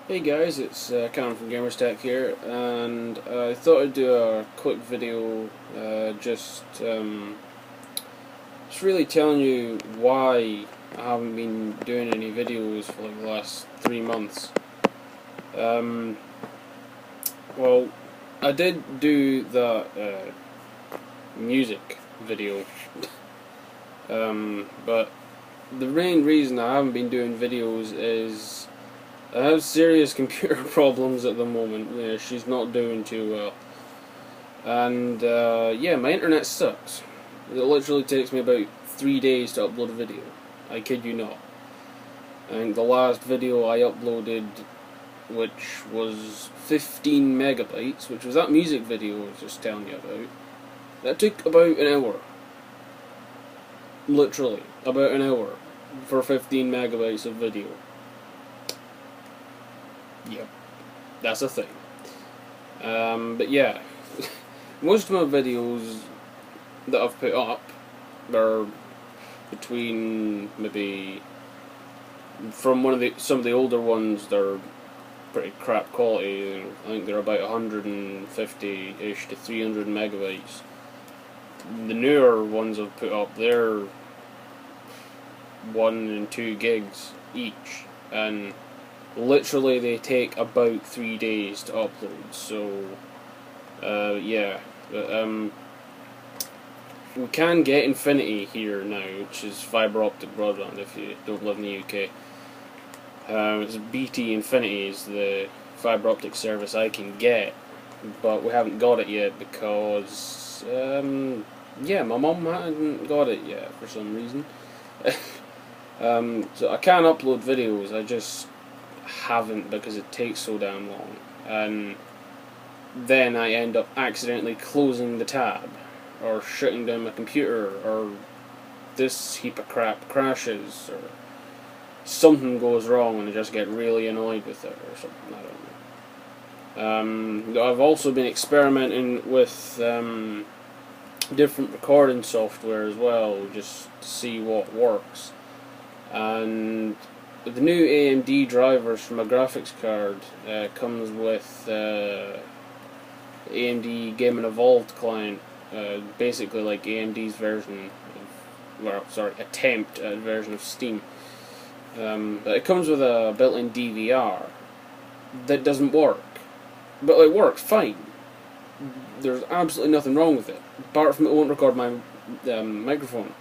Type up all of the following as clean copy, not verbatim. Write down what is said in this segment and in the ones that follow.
Hey guys, it's Cam from Gamerstech here, and I thought I'd do a quick video just really telling you why I haven't been doing any videos for like the last 3 months. Well, I did do the music video, but the main reason I haven't been doing videos is I have serious computer problems at the moment. Yeah, she's not doing too well. And yeah, my internet sucks. It literally takes me about 3 days to upload a video. I kid you not. I think the last video I uploaded, which was 15 megabytes, which was that music video I was just telling you about, that took about an hour. Literally, about an hour for 15 megabytes of video. Yep, that's a thing. But yeah, most of my videos that I've put up are between maybe from some of the older ones. They're pretty crap quality. I think they're about 150-ish to 300 megabytes. The newer ones I've put up, they're 1 and 2 gigs each, and literally they take about 3 days to upload. So yeah, but, we can get Infinity here now, which is fibre optic broadband if you don't live in the UK. It's BT Infinity is the fibre optic service I can get, but we haven't got it yet because yeah, my mum hadn't got it yet for some reason. So I can upload videos, I just haven't because it takes so damn long, and then I end up accidentally closing the tab or shutting down my computer, or this heap of crap crashes, or something goes wrong and I just get really annoyed with it or something. I don't know. I've also been experimenting with different recording software as well, just to see what works. And the new AMD drivers for my graphics card comes with AMD Game & Evolved client, basically like AMD's version of, well, sorry, attempt at a version of Steam. But it comes with a built-in DVR that doesn't work, but it works fine. There's absolutely nothing wrong with it, apart from it won't record my microphone.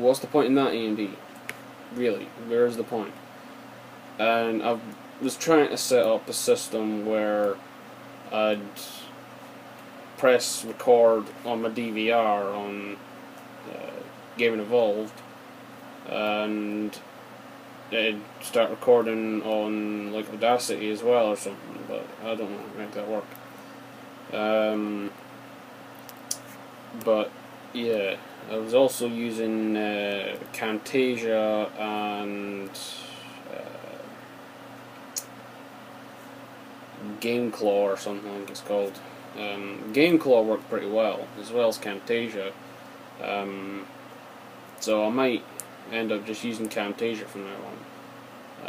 What's the point in that, AMD? Really, where's the point? And I was trying to set up a system where I'd press record on my DVR on Game & Evolved, and it'd start recording on like Audacity as well or something, but I don't know how to make that work. But yeah, I was also using Camtasia and GameClaw or something, I think it's called. GameClaw worked pretty well as Camtasia. So I might end up just using Camtasia from now on.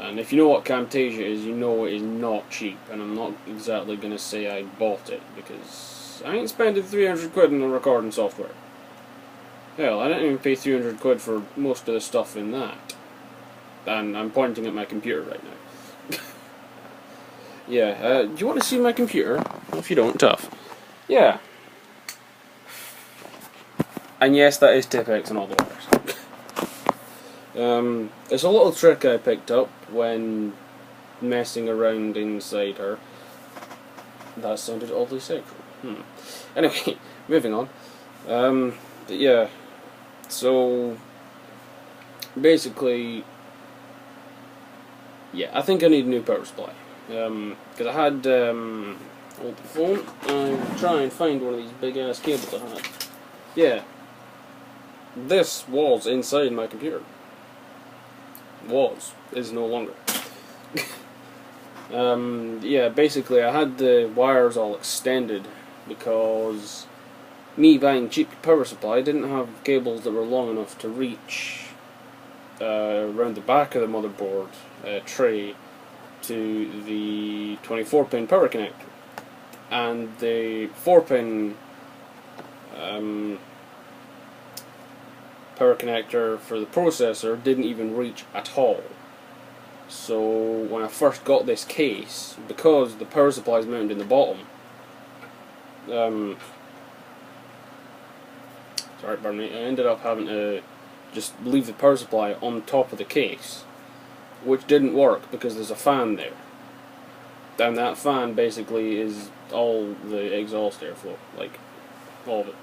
And if you know what Camtasia is, you know it is not cheap, and I'm not exactly going to say I bought it, because I ain't spending 300 quid on the recording software. Hell, I didn't even pay 300 quid for most of the stuff in that. And I'm pointing at my computer right now. Yeah, do you want to see my computer? If you don't, tough. Yeah. And yes, that is Tipex and all the others. It's a little trick I picked up when messing around inside her. That sounded oddly sexual. Anyway, moving on. But yeah, so basically, yeah, I think I need a new power supply. Because I had hold the phone. I'll try and find one of these big ass cables I had. Yeah, this was inside my computer. Is no longer. Yeah, basically I had the wires all extended because me buying cheap power supply didn't have cables that were long enough to reach around the back of the motherboard tray to the 24-pin power connector, and the 4-pin power connector for the processor didn't even reach at all. So when I first got this case, because the power supply is mounted in the bottom, sorry, pardon me, I ended up having to just leave the power supply on top of the case, which didn't work because there's a fan there. And that fan basically is all the exhaust airflow, like all of it.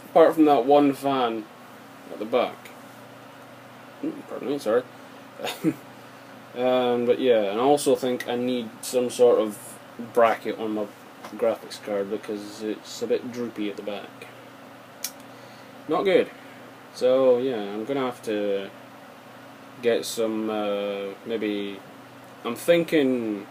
Apart from that one fan at the back. Pardon me, sorry. But yeah, and I also think I need some sort of bracket on my graphics card because it's a bit droopy at the back. Not good. So yeah, I'm gonna have to get some, maybe, I'm thinking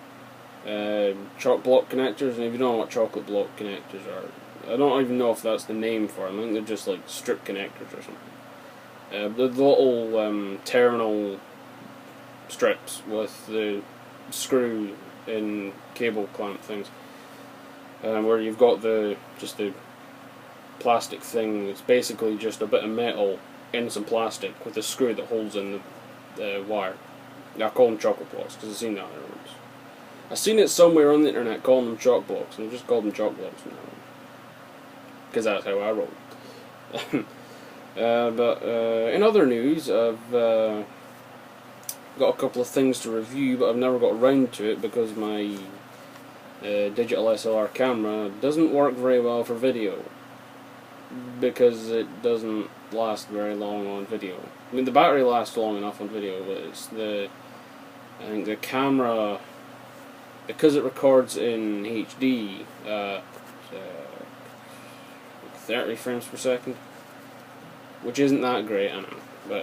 chocolate block connectors, and if you don't know what chocolate block connectors are, I don't even know if that's the name for them. I think they're just like strip connectors or something. The little terminal strips with the screw in cable clamp things, where you've got just the plastic thing. It's basically just a bit of metal in some plastic with a screw that holds in the wire. I call them chocolate blocks because I've seen that other ones. I've seen it somewhere on the internet calling them chalk blocks, and I've just called them chalk blocks now because that's how I roll. But in other news, I've got a couple of things to review, but I've never got around to it because my digital SLR camera doesn't work very well for video, because it doesn't last very long on video. I mean, the battery lasts long enough on video, but it's I think the camera, because it records in HD, 30 frames per second, which isn't that great, I know, but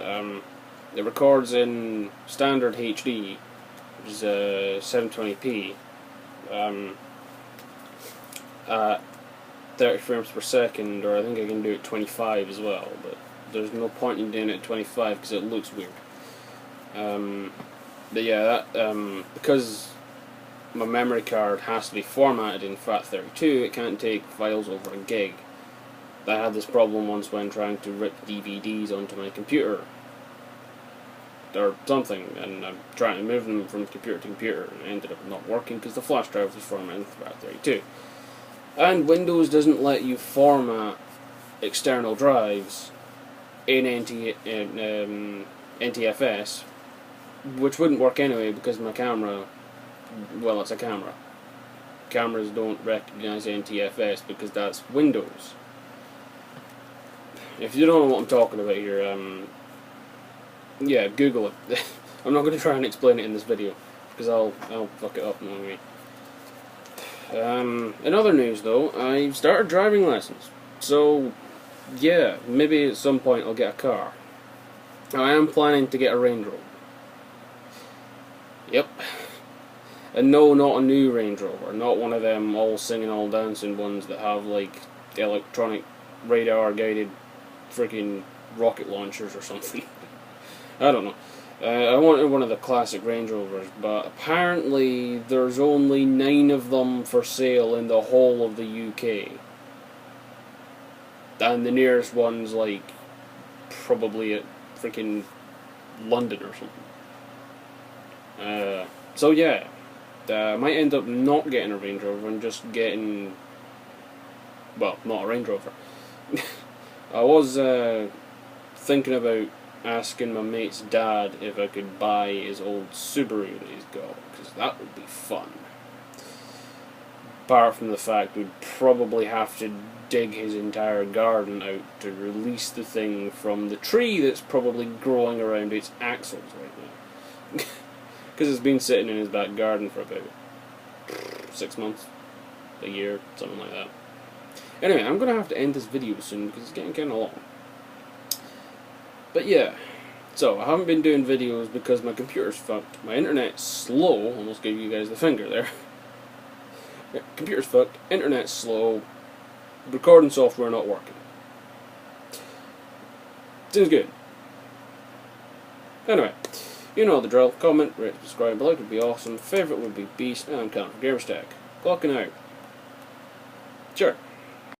it records in standard HD, which is 720p, at 30 frames per second, or I think I can do it 25 as well, but there's no point in doing it at 25 because it looks weird. But yeah, that because my memory card has to be formatted in FAT32, it can't take files over a gig. I had this problem once when trying to rip DVDs onto my computer or something, and I'm trying to move them from computer to computer, and it ended up not working because the flash drive was formatted in FAT32. And Windows doesn't let you format external drives in NTFS, which wouldn't work anyway because my camera, well, it's a camera. Cameras don't recognize NTFS because that's Windows. If you don't know what I'm talking about here, yeah, Google it. I'm not going to try and explain it in this video because I'll fuck it up in one way. In other news though, I've started driving lessons, so yeah, maybe at some point I'll get a car. I am planning to get a Range Rover. Yep. And no, not a new Range Rover, not one of them all singing all dancing ones that have like electronic radar guided freaking rocket launchers or something. I don't know. I wanted one of the classic Range Rovers, but apparently there's only 9 of them for sale in the whole of the UK. And the nearest one's like probably at freaking London or something. So yeah, I might end up not getting a Range Rover and just getting, well, not a Range Rover. I was thinking about asking my mate's dad if I could buy his old Subaru that he's got, because that would be fun. Apart from the fact we'd probably have to dig his entire garden out to release the thing from the tree that's probably growing around its axles right now. Because it's been sitting in his back garden for about 6 months, a year, something like that. Anyway, I'm going to have to end this video soon because it's getting kind of long. But yeah, so I haven't been doing videos because my computer's fucked. My internet's slow. Almost gave you guys the finger there. Yeah, computer's fucked. Internet's slow. Recording software not working. Seems good. Anyway, You know the drill. Comment, rate, subscribe, like would be awesome. Favourite would be beast. And I'm Connor from Gamerstack. Clocking out. Sure.